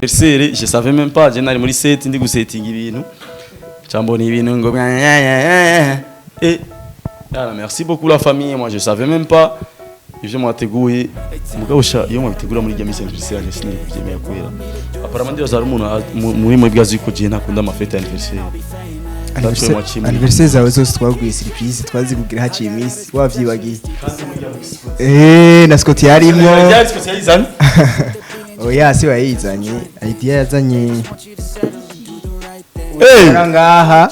Je savais même pas, j'ai muri set ndi gusetting ibintu. Chamboni ibintu ngo et merci beaucoup la famille, moi je savais même pas ivyo mwateguye mugabo sha iyo mwabitegura muri Jamie Anniversaire je sinari kubyemera kwera. Apparemment ndi bazara umuntu muri mwe bwazi ko je ntakunda amafete anniversaire. Anniversaire zawe zose twaguye surprise twazikugira haciye iminsi wavyibagiye. Na Scott yarimo. Ya Scott yarizanye. Oya si wayizanye idea yazanye ngaha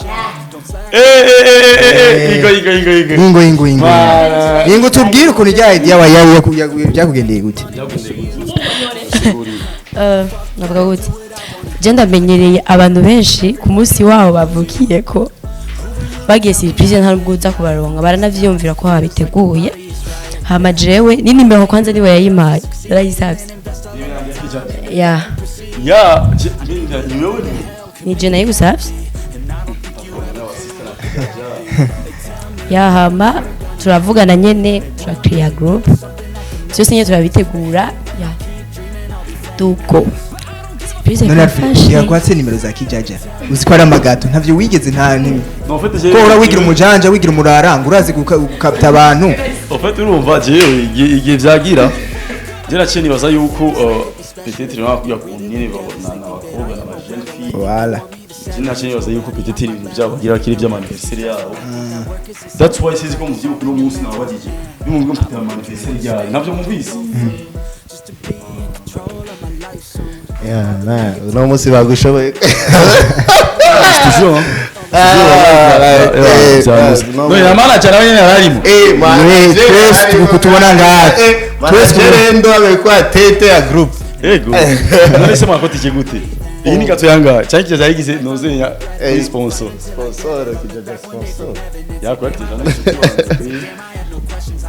ingo tubwire ukuntu rya idea wayaye byakugendeye gute navuga gute je ndamenyereye abantu benshi ku munsi wabo bavukiye ko bagiye surprise nta nubwo uza kubaronga baranavyumvira ko habiteguye hama jewe ni nimero kwanza niwe yayimaye yarayisavye ya ni je nayo gusavye ya hama turavugana nyene turakria group cyose nyene turabitegura ya duko yakwatse nimero za kijaja uzikora amagato ntavyo wigeze nta nini ko ura wigira umujanja wigira umuraranga urazi gukapta abantu en fait urumva jewe igihe vyagira je naciye nibaza yuko peut-être nyine babona n'abakobwa n'abajene filles voilà je naciye nibaza yuko peut-être ibintu byabagira kiri by'amanniversaire yabo that's why sizi ko mu gihugu no munsi nabagije bimwe mfite amanniversaire yayo navyo mubisi man no munsi bagushoboye toujours no ya manager nawe nyene ararimo twese tukutubona ngaha twese rendo abekwa tete ya group ego none se mwakotije gute iyi ni gato yanga cyangwa cyagize nozenya sponsor kijaja sponsor yako active na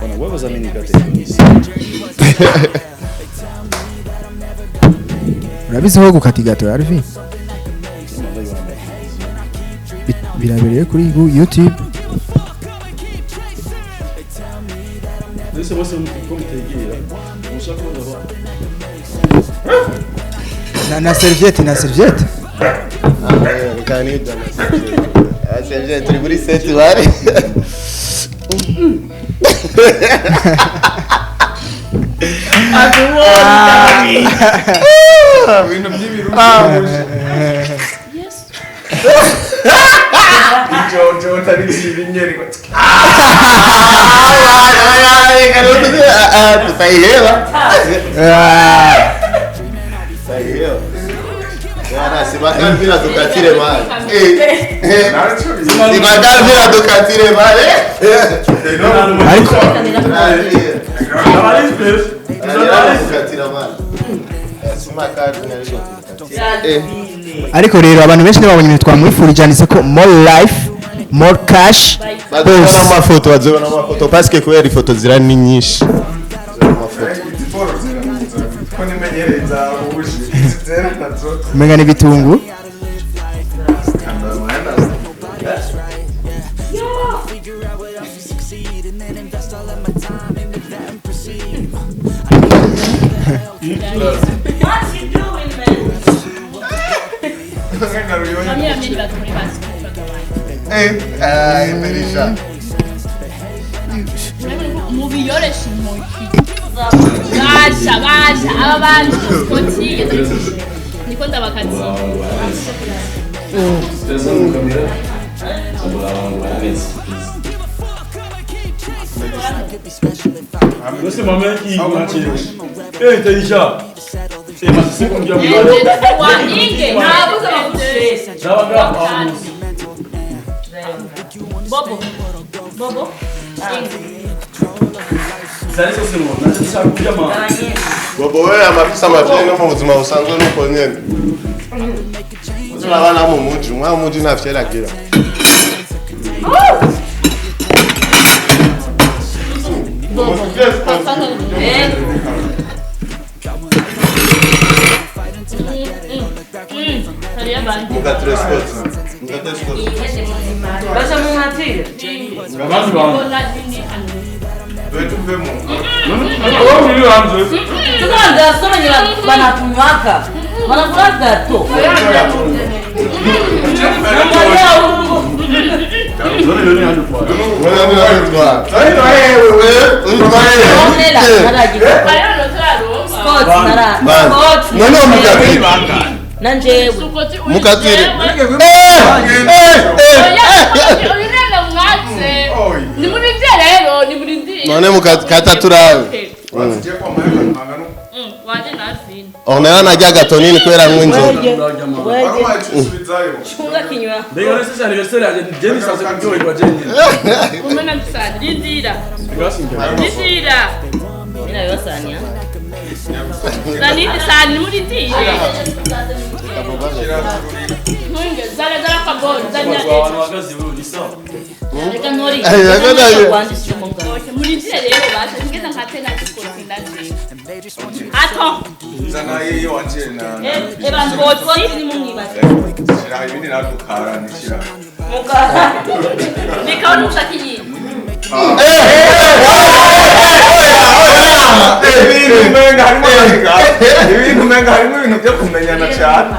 bana wewe zamini gato urabizi ho gukata gato Alvin birabereye kuri YouTube Ese bose mutegera mushaka na serviette kanida na serviette turi muri set bare Bintu by'ibirungo yes Jojo tari binyeri ko tutaielewa Yana sibaka bila tukatire mali. Sibaka bila tukatire mali. Ariko ariko rero abantu benshi babonye twamwifurijanise ko more life more cash bazobona amafoto parce que kubera ifoto zirani nyinshi umenga n'ibitungu Perisha mubiyoresha intoki gasha aba bantu skotiye niko ndabakazi Você mamãe que ei Perisha mas você com diabo ninguém nabo za mafushesha bobo Zari sose ngo nashaka kurya ama. Bobo wewe amafisa amavye no mu buzima busanzwe nuko nyene. Uzabana mu muji, mwa muji nafyera gira. Basa mu matire. Gabazi ba. Wetu vemo. Oh, mimi wanze. Tunaanza somanyira banatunywaka. Wanakula gato. None leo ni hadi kwa. Nanje Mukatire. None mukata turawe. Ona najya gatonini kwera mwinzoga. chunga kinywa. Mbega nese cyane anniversaire yaje Jenny saze kuryoherwa Jenny. Umena msani ndira. Mina yosanya. Nani sani muri ndira. Munge zara kaboni zanya. Abantu bagaze buri sawa. Reka nori. Kwandisha umunga. Muri ndira rero basa ngeza nkatena kikosi ndaje. Ato. Zana yeye wanje na. Eba ngotsi ni mungibaza. Shira ibindi nakukara nishira. Muka. Nikaona usakini. Ibintu menga harimo ibintu byo kumenyana cyane.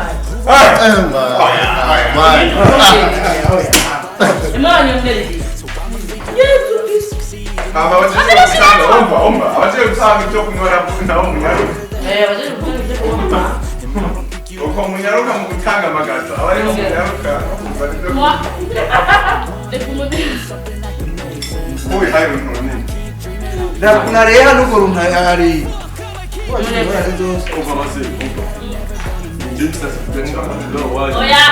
Imana yumvirize. Abaje gusanga icyo kunywera naho munyaruka. Baje kunywa. Uko munyaruka mu gutanga amagato abari mu munyaruka. Uy, hayo none. Kuna reha nuko runari. Umva base. Jenny saze kuryoherwa ndio waje. Oya.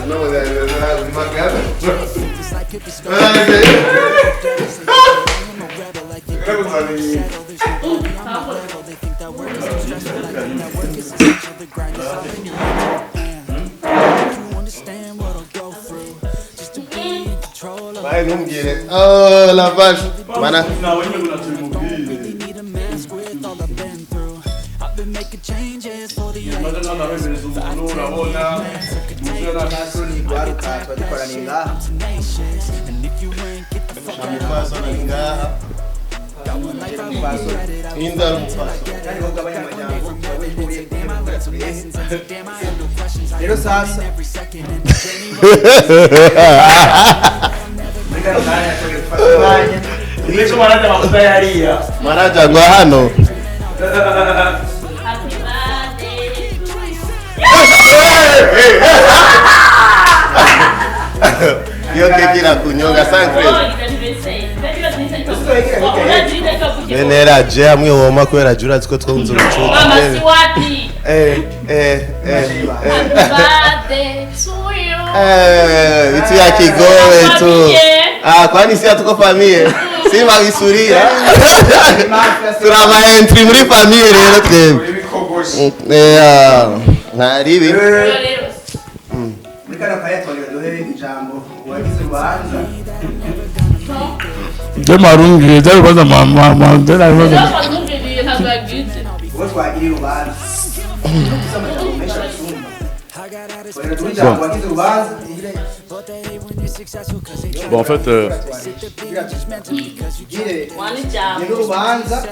No, magado. Vai numbire. Oh, la vache. Mana. Na wewe unatumubiri. Madana na wewe zumu unaona. Mzee na Nasoni kwaruka twadukoraniye ngaha. Shamufaso na ngaha. Inda mufaso. Rero sasa Nicho maraja mafuta yaria. Maraja ngo hano. Happy birthday to you. Yo kekira kunyonga sankre. Nenera je amwe woma kwera jura ziko twunze urucuti. Mama si wapi? Birthday to you. Itu ya kigowe tu. Kwani si atuko familia? Si mabisuria. Turaba entry muri familia rero twebwe. Ntaribi. muri kana kaya twaduhere ijambo wagize ubanza. Je marungi je kwanza mama ndela Ndio kwa Mungu ndiye anagize. Uwo twagiriye ubanza. Kusema tumesha kusumba. Wale tunja wagize ubanza. Bon en fait Wani jamu. Ndio ubanza.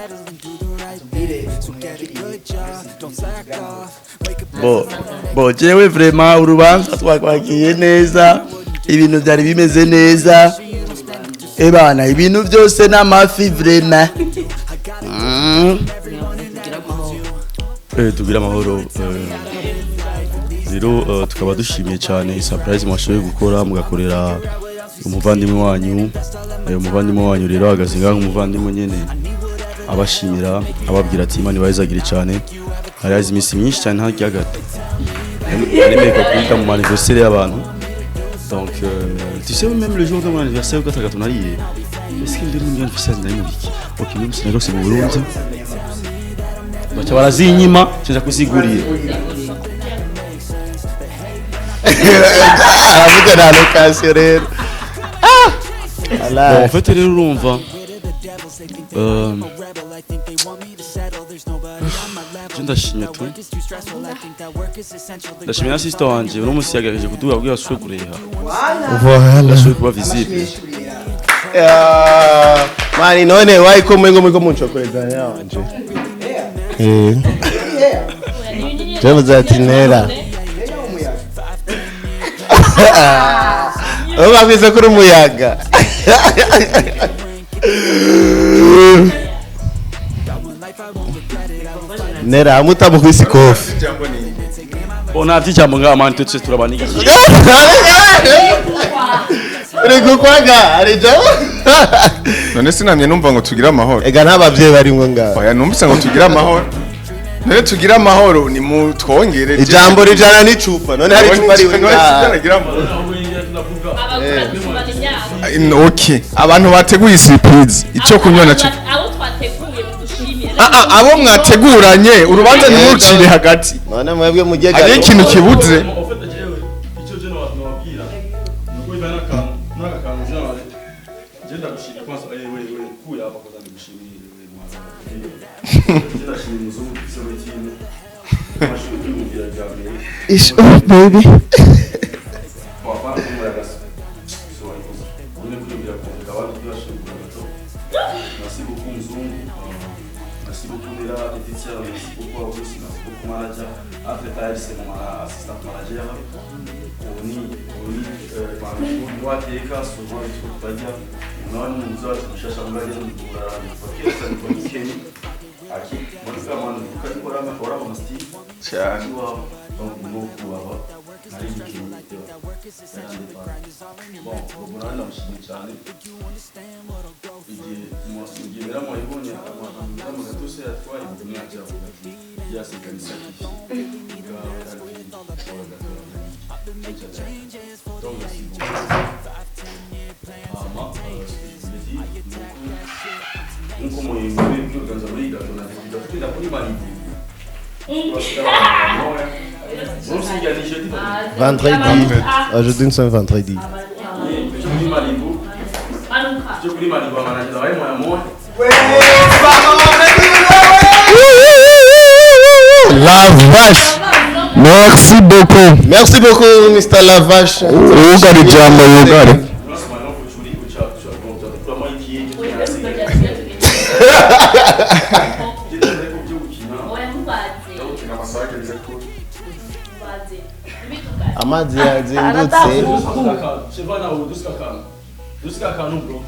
Bon jewe vraiment urubanza twakwakiye neza ibintu byari bimeze neza ebana ibintu byose n'amafi vraiment tugira amahoro rero tukaba dushimiye cyane surprise mwashoboye gukora mugakorera umuvandimwe wanyu rero ahagaze ngaho umuvandimwe nyene abashimira ababwira ati Imana ibayizagire cyane hari iminsi myinshi cyane ntajya gato nemeye ko kwita mu anniversaire y'abantu Donc, tu sais, même le jour de mon anniversaire, quand tu as ton allié, est-ce qu'il est mon anniversaire de l'Amérique? Ok, même si c'est mon Burundi. Bah, tu vas la zignima, tu vas kusiguriye. Avuga na location rero. Bon, en fait, elle est urumva. Ndashimye tu. Ndashimye na sister wanje, uno musi yagaje kuduha kugira ashobore kureha. Voilà. Ashobore kuba visible. Mani none wayiko mwengo mwiko munchokoleza yanje. Jamu za tinera. Oba bize kuri umuyaga. Nera amutamu kwisi kofi. Ona vyijambo ngama ntutse turabaniga. Rego kwaga arijo. None sinamye numva ngo tugira amahoro. Ega ntabavye barimwe ngaho. Oya numvise ngo tugira amahoro. None tugira amahoro ni mu twongere. Ijambo rijana n'icupa. None hari icupa riwe ngaho. Okay. Abantu bateguye surprise. Ico kunywa naco. Abo twateguye dushimire. Abo mwateguranye urubanza nimucire hagati. None mwebwe mujye Ari ikintu kibuze. It's off, baby. Merci beaucoup Mzungu, merci beaucoup Nela, Laetitia, merci beaucoup Auguste, merci beaucoup manager. Après Taïl, c'est mon assistant manager. Moi qui est cas, souvent il faut pas dire. On a une autre, je cherche un magasin pour la paquet, pour le Kenny. Aqui, moi je fais un man, quand il aura un style, Cyane. donc nous pour avoir. Ari Kenny. Bon, on a un chien cyane. Igihe rero mwibonye abantu gatose yatwaye mu myaka ya sekanisa kifi nkuko muri by'uganza muri gatona ndafite kuri Malibu Vendredi. Aujourd'hui nous sommes vendredi. La vache. Merci beaucoup. Merci beaucoup Mr. La Vache. Ugari jambo ugari. Amazi yazindutse. Chevana o dos akantu bro.